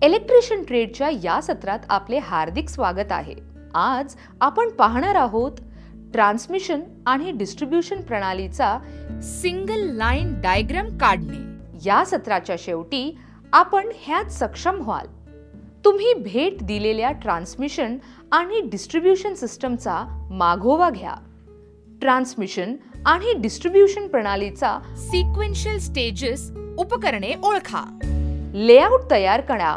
Electrician ट्रेडच्या या सत्रात आपले हार्दिक स्वागत आहे। आज आपण पाहणार आहोत ट्रान्समिशन आणि डिस्ट्रीब्यूशन प्रणालीचा सिंगल लाईन डायग्राम काढणे। या सत्राच्या शेवटी आपण ह्यात सक्षम व्हाल। तुम्ही भेट दिलेल्या ट्रान्समिशन आणि डिस्ट्रीब्यूशन सिस्टमचा मागोवा घ्या। ट्रान्समिशन आणि डिस्ट्रीब्यूशन प्रणालीचा सिक्वेन्शियल स्टेजेस उपकरणे ओळखा। लेआउट तयार करा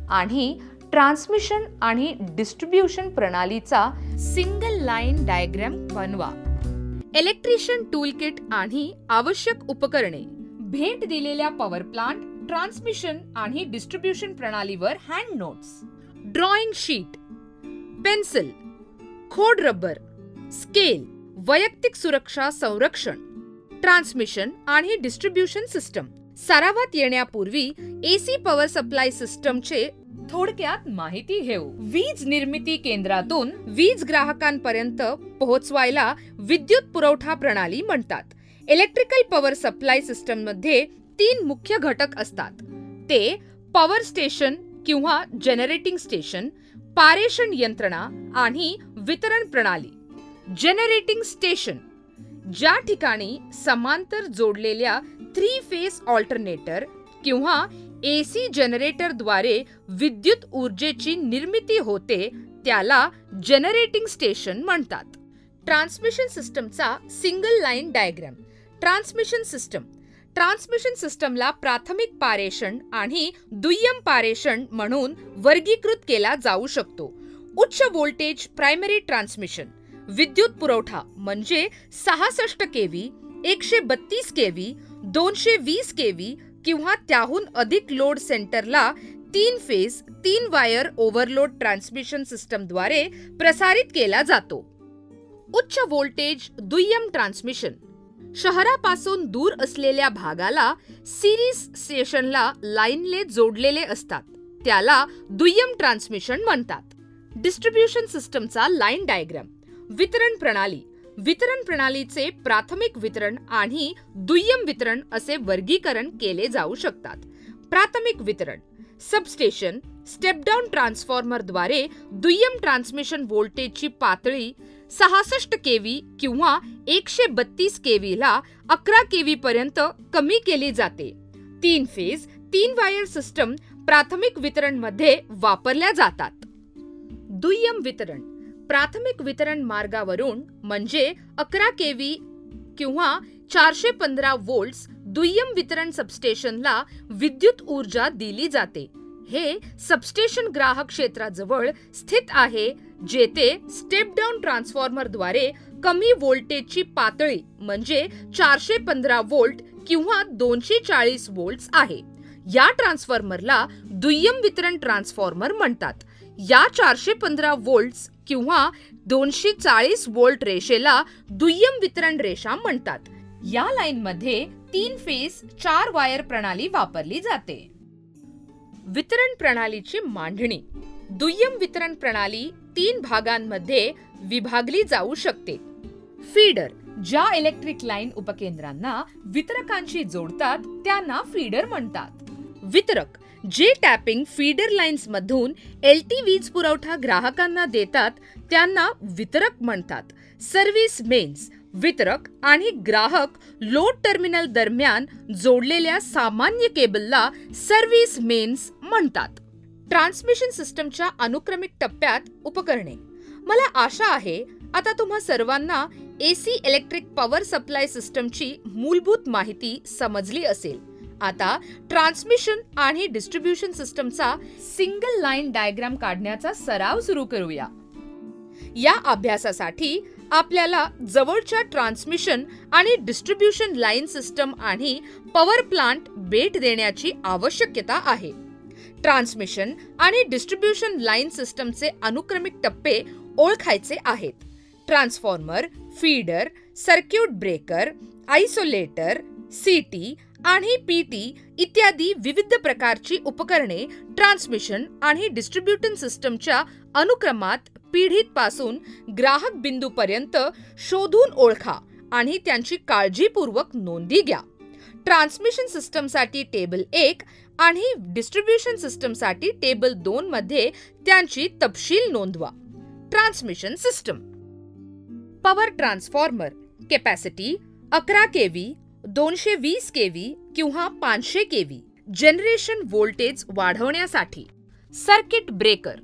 आणि ट्रान्समिशन आणि डिस्ट्रीब्यूशन प्रणालीचा सिंगल लाईन डायग्राम बनवा। इलेक्ट्रिशियन टूलकिट आणि आवश्यक उपकरणे, भेट दिलेल्या पॉवर प्लांट, ट्रान्समिशन आणि डिस्ट्रीब्यूशन प्रणालीवर hand notes, drawing sheet, pencil, खोड रबर, स्केल, वैयक्तिक सुरक्षा संरक्षण, ट्रान्समिशन आणि डिस्ट्रीब्यूशन सिस्टम। सरावात येण्यापूर्वी एसी पॉवर सप्लाय सिस्टमचे थोडक्यात माहिती घेऊ। वीज निर्मिती केंद्रातून वीज ग्राहकांपर्यंत पोहोचवायला विद्युत पुरवठा प्रणाली म्हणतात। इलेक्ट्रिकल पॉवर सप्लाय सिस्टम मध्ये 3 मुख्य घटक असतात। ते पॉवर स्टेशन किंवा जनरेटिंग स्टेशन, पारेषण यंत्रणा आणि वितरण प्रणाली। जनरेटिंग स्टेशन, ज्या ठिकाणी समांतर जोडलेल्या 3 फेज ऑल्टरनेटर किंवा एसी जनरेटर द्वारे विद्युत ऊर्जेची निर्मिती होते त्याला जनरेटिंग स्टेशन म्हणतात। ट्रान्समिशन सिस्टमचा सिंगल लाईन डायग्राम। ट्रान्समिशन सिस्टमला प्राथमिक पारेषण आणि दुय्यम पारेषण म्हणून वर्गीकृत केला जाऊ शकतो। उच्च व्होल्टेज प्रायमरी ट्रान्समिशन, विद्युत पुरवठा म्हणजे 66 केव्ही, 132 केव्ही, 220 केव्ही किंवा त्याहून अधिक लोड सेंटरला 3 phase 3 wire overload transmission system द्वारे प्रसारित केला जातो। उच्च व्होल्टेज दुय्यम ट्रान्समिशन, शहरापासून दूर असलेल्या भागाला सिरीज स्टेशनला लाईनने जोडलेले असतात, त्याला दुय्यम ट्रान्समिशन म्हणतात। डिस्ट्रीब्यूशन सिस्टमचा लाईन डायग्राम। वितरण प्रणालीचे प्राथमिक वितरण आणि दुय्यम वितरण असे वर्गीकरण केले जाऊ शकतात। प्राथमिक वितरण, सबस्टेशन स्टेप डाउन ट्रान्सफॉर्मर द्वारे दुय्यम ट्रान्समिशन व्होल्टेजची पातळी 66 केव्ही किंवा 132 केव्ही ला 11 केव्ही पर्यंत कमी केली जाते। 3 फेज 3 वायर सिस्टम प्राथमिक वितरण मध्ये वापरल्या जातात। दुय्यम वितरण, प्राथमिक वितरण मार्गावरून म्हणजे 11 केव्ही किंवा 415 व्होल्ट्स दुय्यम वितरण सबस्टेशनला विद्युत ऊर्जा दिली जाते। हे सबस्टेशन ग्राहक क्षेत्राजवळ स्थित आहे जेथे स्टेप डाउन ट्रान्सफॉर्मर द्वारे कमी व्होल्टेजची पातळी म्हणजे 415 व्होल्ट किंवा 240 व्होल्ट्स आहे। या ट्रान्सफॉर्मरला दुय्यम वितरण ट्रान्सफॉर्मर म्हणतात। या 415 व्होल्ट्स किंवा 240 व्होल्ट रेषेला दुय्यम वितरण रेषा म्हणतात। या लाईन मध्ये 3 फेज 4 वायर प्रणाली वापरली जाते। वितरण प्रणालीची मांडणी। दुय्यम वितरण प्रणाली 3 भागांमध्ये विभागली जाऊ शकते। फीडर, ज्या इलेक्ट्रिक लाईन उपकेंद्रांना वितरकांशी जोडतात त्यांना फीडर म्हणतात। वितरक, जे टॅपिंग फीडर लाईन्स मधून एलटी वीज पुरवठा ग्राहकांना देतात त्यांना वितरक म्हणतात। सर्व्हिस मेन्स, वितरक आणि ग्राहक लोड टर्मिनल दरम्यान जोडलेल्या सामान्य केबलला सर्व्हिस मेन्स म्हणतात। ट्रान्समिशन सिस्टमच्या अनुक्रमिक टप्प्यात उपकरणे। मला आशा आहे आता तुम्हा सर्वांना एसी इलेक्ट्रिक पॉवर सप्लाय सिस्टमची मूलभूत माहिती समजली असेल। आता ट्रान्समिशन आणि डिस्ट्रीब्यूशन सिस्टमचा सिंगल लाईन डायग्राम काढण्याचा सराव सुरू करूया। या अभ्यासासाठी आपल्याला जवळच्या ट्रान्समिशन आणि डिस्ट्रीब्यूशन लाईन सिस्टम आणि पॉवर प्लांट भेट देण्याची आवश्यकता आहे। ट्रान्समिशन आणि डिस्ट्रीब्यूशन लाईन सिस्टमचे अनुक्रमिक टप्पे ओळखायचे आहेत। Transformer, feeder, circuit breaker, isolator, CT आणि पीटी इत्यादी विविध प्रकारची उपकरणे ट्रान्समिशन आणि डिस्ट्रीब्यूशन सिस्टमच्या अनुक्रमात पिढीपासून ग्राहक बिंदूपर्यंत शोधून ओळखा आणि त्यांची काळजीपूर्वक नोंदी घ्या। ट्रान्समिशन सिस्टमसाठी टेबल 1 आणि डिस्ट्रीब्युशन सिस्टमसाठी टेबल 2 मध्ये त्यांची तपशील नोंदवा. Transmission system. Power transformer capacity 11 kV, 220 kV किंवा 500 kV. जनरेशन व्होल्टेज वाढवण्यासाठी. Circuit breaker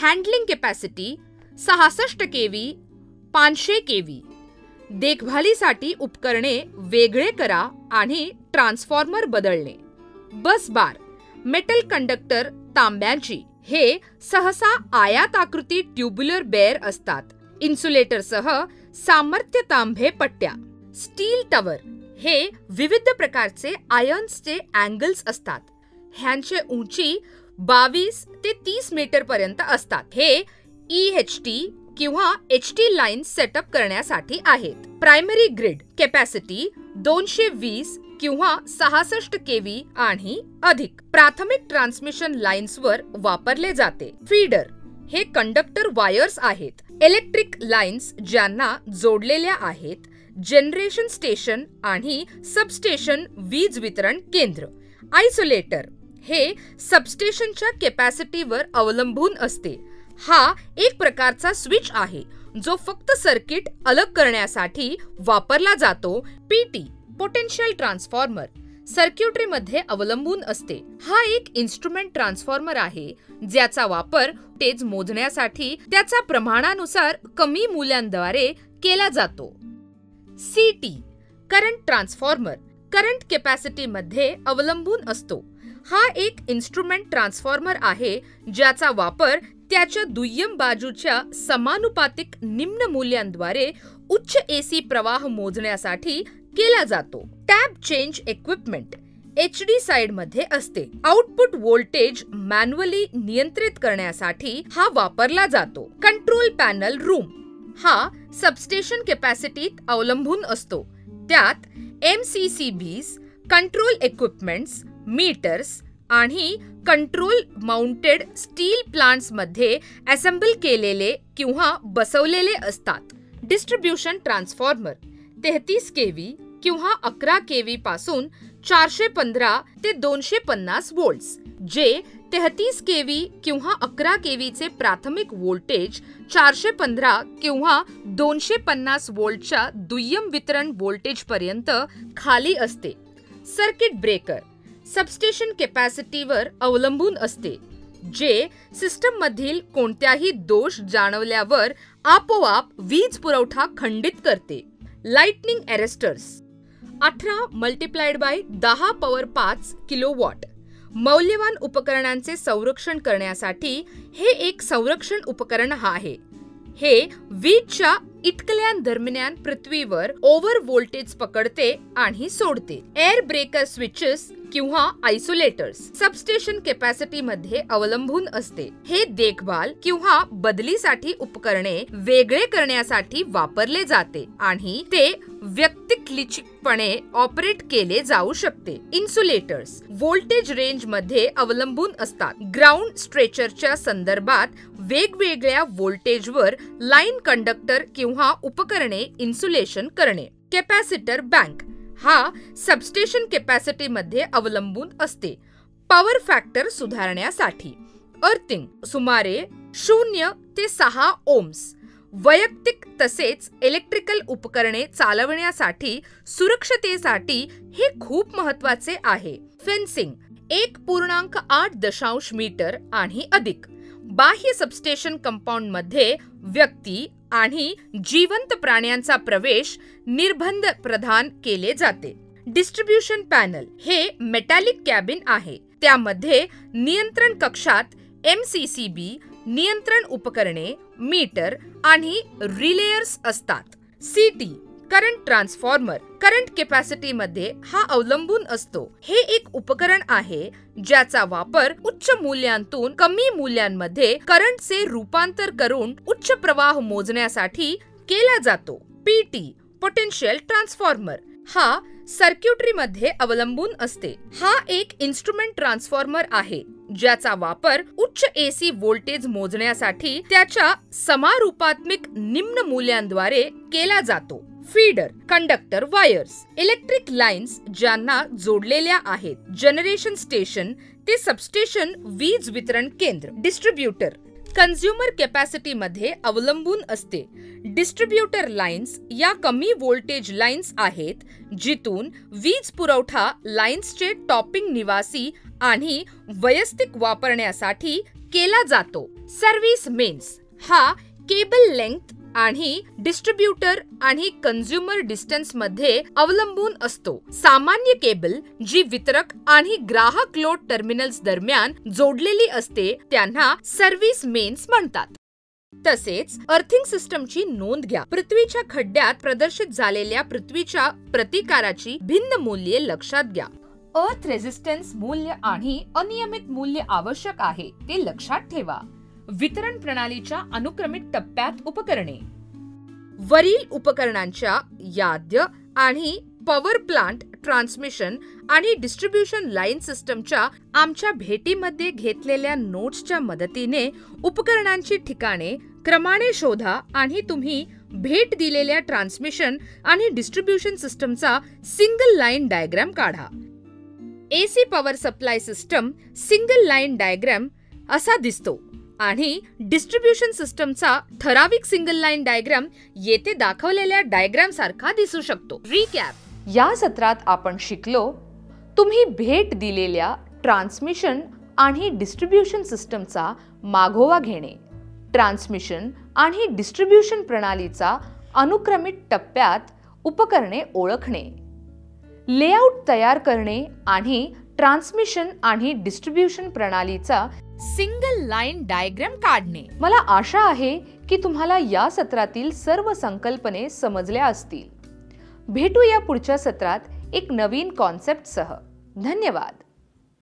handling capacity 66 kV, 500 kV. देखभालीसाठी उपकरणे वेगळे करा आणि ट्रान्सफॉर्मर बदलणे. बस बार मेटल कंडक्टर तांब्याची. हे सहसा आयताकृती ट्यूब्युलर बेअर असतात. इन्सुलेटरसह सामर्थ्य तांबे पट्ट्या. स्टील टवर हे विविध प्रकारचे आयर्न्सचे अँगल्स असतात. ह्यांचे उंची 22 ते 30 मीटर पर्यंत असतात. हे EHT किंवा HT लाईन सेटअप करण्यासाठी आहेत. प्रायमरी ग्रिड कॅपॅसिटी 220 किंवा 66 kV आणि अधिक. प्राथमिक ट्रान्समिशन लाईन्सवर वापरले जाते. फीडर हे कंडक्टर वायर्स आहेत. इलेक्ट्रिक लाईन्स ज्यांना जोडलेल्या आहेत. जनरेशन स्टेशन आणि सबस्टेशन वीज वितरण केंद्र. आयसोलेटर हे सबस्टेशनच्या कॅपॅसिटीवर अवलंबून असते. हा एक प्रकारचा स्विच आहे जो फक्त सर्किट अलग करण्यासाठी वापरला जातो. PT पोटेन्शियल ट्रान्सफॉर्मर सर्किटरीमध्ये अवलंबून असते. हा एक इन्स्ट्रुमेंट ट्रान्सफॉर्मर आहे ज्याचा वापर व्होल्टेज मोजण्यासाठी त्याच्या प्रमाणानुसार कमी मूल्यांद्वारे केला जातो. CT current transformer current capacity मध्ये अवलंबून असतो. हा एक इन्स्ट्रुमेंट ट्रान्सफॉर्मर आहे ज्याचा वापर त्याच्या दुय्यम बाजूच्या समानुपातिक निम्न मूल्यांद्वारे उच्च AC प्रवाह मोजण्यासाठी केला जातो. Tap change equipment HD side मध्ये असते. आउटपुट व्होल्टेज मॅन्युअली नियंत्रित करण्यासाठी हा वापरला जातो. कंट्रोल पॅनल रूम हा सबस्टेशन कॅपॅसिटीत अवलंबून असतो. त्यात MCCBs कंट्रोल इक्विपमेंट्स, मीटर्स आणि कंट्रोल माउंटेड स्टील प्लांट्स मध्ये असेंबल केलेले किंवा बसवलेले असतात. डिस्ट्रीब्युशन ट्रान्सफॉर्मर 33 kV किंवा 11 kV पासून 415 ते 250 व्होल्ट्स. जे 33 kV किंवा 11 kV चे प्राथमिक व्होल्टेज 415 किंवा 250 व्होल्टच्या दुय्यम वितरण व्होल्टेज पर्यंत खाली असते. सर्किट ब्रेकर सबस्टेशन कॅपॅसिटीवर अवलंबून असते. जे सिस्टम मधील कोणत्याही दोष जाणवल्यावर आपोआप वीज पुरवठा खंडित करते. Lightning arresters 18 × 10 power 5 kilowatt. मौल्यवान उपकरणांचे संरक्षण करण्यासाठी हे एक संरक्षण उपकरण आहे. हे वीजच्या इटकल्यांदरम्यान पृथ्वीवर ओव्हर व्होल्टेज पकडते आणि सोडते. एअर ब्रेकर स्विचेस किंवा आयसोलेटर्स सबस्टेशन कॅपॅसिटी मध्ये अवलंबून असते. हे देखभाल किंवा बदलीसाठी उपकरणे वेगळे करण्यासाठी वापरले जाते आणि ते वैयक्तिकपणे ऑपरेट केले जाऊ शकते. इन्सुलेटर्स व्होल्टेज रेंज मध्ये अवलंबून असतात. ग्राउंड स्ट्रेचरच्या संदर्भात वेगवेगळ्या व्होल्टेजवर लाईन कंडक्टर किंवा उपकरणे इन्सुलेशन करणे. कॅपॅसिटर बँक हा सबस्टेशन कॅपॅसिटी मध्ये अवलंबून असते. पॉवर फॅक्टर सुधारण्यासाठी. अर्थिंग सुमारे 0 ते 6 ohms. वैयक्तिक तसेच इलेक्ट्रिकल उपकरणे चालवण्यासाठी सुरक्षतेसाठी हे खूप महत्त्वाचे आहे. फेन्सिंग 1.8 मीटर आणि अधिक. बाह्य सबस्टेशन कंपाऊंड मध्ये व्यक्ती आणि जिवंत प्राण्यांचा प्रवेश निर्बंध प्रदान केले जाते. डिस्ट्रीब्युशन पॅनल हे मेटॅलिक कॅबिन आहे. त्यामध्ये नियंत्रण कक्षात MCCB, नियंत्रण उपकरणे, मीटर आणि रिलेयर्स असतात. CT current transformer current capacity मध्ये हा अवलंबून असतो. हे एक उपकरण आहे ज्याचा वापर उच्च मूल्यांतून कमी मूल्यांमध्ये करंटचे रूपांतर करून उच्च प्रवाह मोजण्यासाठी केला जातो. PT पोटेन्शियल ट्रान्सफॉर्मर हा सर्किटरी मध्ये अवलंबून असते. हा एक इन्स्ट्रुमेंट ट्रान्सफॉर्मर आहे ज्याचा वापर उच्च AC व्होल्टेज मोजण्यासाठी त्याच्या समारूपात्मक निम्न मूल्यांद्वारे केला जातो. Feeder, conductor wires, electric lines ज्यांना जोडलेल्या आहेत, जनरेशन स्टेशन ते सबस्टेशन वीज वितरण केंद्र, डिस्ट्रीब्यूटर कन्झ्युमर कॅपॅसिटी मध्ये अवलंबून असते. डिस्ट्रीब्यूटर लाईन्स या कमी व्होल्टेज लाईन्स आहेत जिथून वीज पुरवठा लाईन्सचे टॉपिंग निवासी आणि वैयक्तिक वापरण्यासाठी केला जातो. सर्व्हिस मेन्स हा केबल लेंग्थ आणि डिस्ट्रीब्यूटर आणि कन्झ्युमर डिस्टन्स मध्ये अवलंबून असतो. सामान्य केबल जी वितरक आणि ग्राहक लोड टर्मिनल्स दरम्यान जोडलेली असते त्यांना सर्व्हिस मेन्स म्हणतात. तसेच अर्थिंग सिस्टमची नोंद घ्या. पृथ्वीच्या खड्ड्यात प्रदर्शित झालेल्या पृथ्वीच्या प्रतिकाराची भिन्न मूल्ये लक्षात घ्या. अर्थ रेझिस्टन्स मूल्य आणि अनियमित मूल्य आवश्यक आहे ते लक्षात ठेवा. वितरण प्रणालीच्या अनुक्रमित टप्प्यात उपकरणे. वरील उपकरणांच्या याद्या आणि पॉवर प्लांट, ट्रान्समिशन आणि डिस्ट्रीब्यूशन लाईन सिस्टमच्या आमच्या भेटीमध्ये घेतलेल्या नोट्सच्या मदतीने उपकरणांची ठिकाणे क्रमाने शोधा आणि तुम्ही भेट दिलेल्या ट्रान्समिशन आणि डिस्ट्रीब्यूशन सिस्टमचा सिंगल लाईन डायग्राम काढा. AC power supply system single line diagram असा दिसतो आणि डिस्ट्रीब्यूशन सिस्टमचा ठराविक सिंगल लाईन डायग्राम येथे दाखवलेल्या डायग्राम सारखा दिसू शकतो. रिकॅप. या सत्रात आपण शिकलो, तुम्ही भेट दिलेल्या ट्रान्समिशन आणि डिस्ट्रीब्यूशन सिस्टमचा मागोवा घेणे, ट्रान्समिशन आणि डिस्ट्रीब्यूशन प्रणालीचा अनुक्रमित टप्प्यात उपकरणे ओळखणे, लेआउट तयार करणे आणि ट्रान्समिशन आणि डिस्ट्रीब्यूशन प्रणालीचा सिंगल लाईन डायग्राम काढणे. मला आशा आहे की तुम्हाला या सत्रातील सर्व संकल्पने समजल्या असतील. भेटूया पुढच्या सत्रात एक नवीन कॉन्सेप्टसह. धन्यवाद.